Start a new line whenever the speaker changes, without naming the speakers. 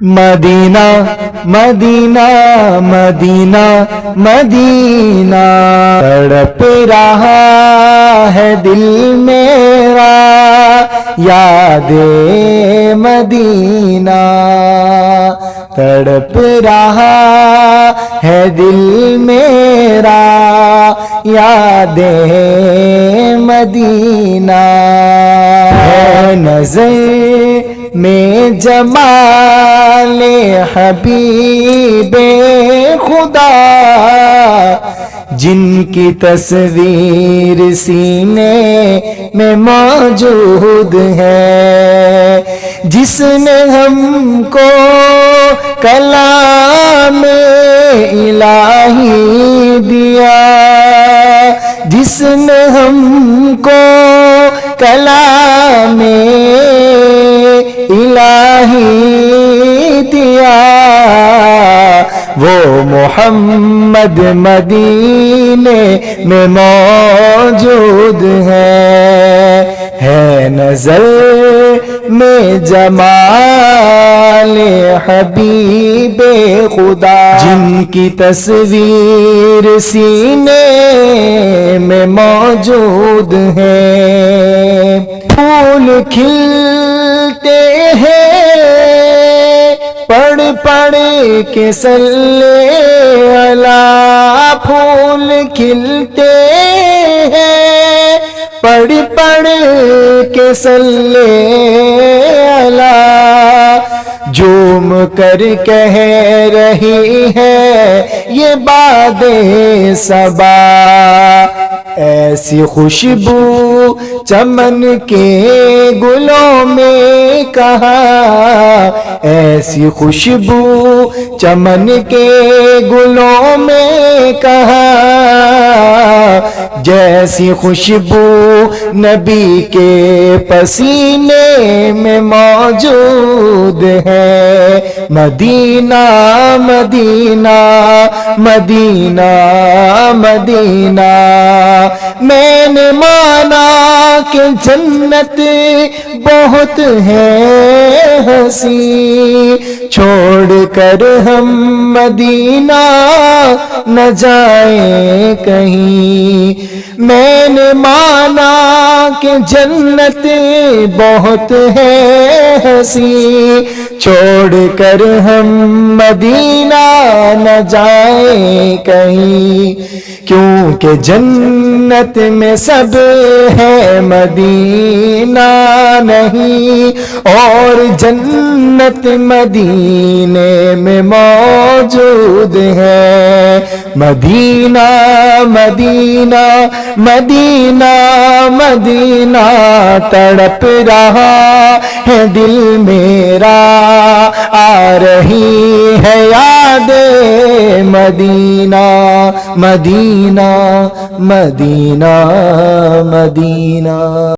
مدینہ مدینہ مدینہ مدینہ تڑپ رہا ہے دل میرا، یاد مدینہ تڑپ رہا ہے دل میرا، یاد مدینہ ہے نظر میں جمال حبیب خدا، جن کی تصویر سینے میں موجود ہے، جس نے ہم کو کلام الہی دیا، جس نے ہم کو کلام الہی دیا، وہ محمد مدینے میں موجود ہے نظر میں جمال حبیب خدا، جن کی تصویر سینے میں موجود ہے۔ پھول کھلتے ہیں پڑھ پڑھ کے صلی اللہ، پھول کھلتے ہیں پڑھ پڑھ کے صلی اللہ، جھوم کر کہہ رہی ہے یہ باد صبا، ایسی خوشبو چمن کے گلوں میں کہاں، ایسی خوشبو چمن کے گلوں میں کہاں، جیسی خوشبو نبی کے پسینے میں موجود ہے۔ مدینہ مدینہ مدینہ مدینہ، میں نے مانا کہ جنت بہت ہے ہنسی، چھوڑ کر ہم مدینہ نہ جائیں کہیں، میں نے مانا کہ جنت بہت ہے ہنسی، چھوڑ کر ہم مدینہ نہ جائیں کہیں، کیونکہ جنت میں سب ہے مدینہ نہیں، اور جنت مدینے میں موجود ہے۔ مدینہ مدینہ مدینہ مدینہ تڑپ رہا ہے دل میرا، آ رہی ہے یاد مدینہ مدینہ مدینہ مدینہ۔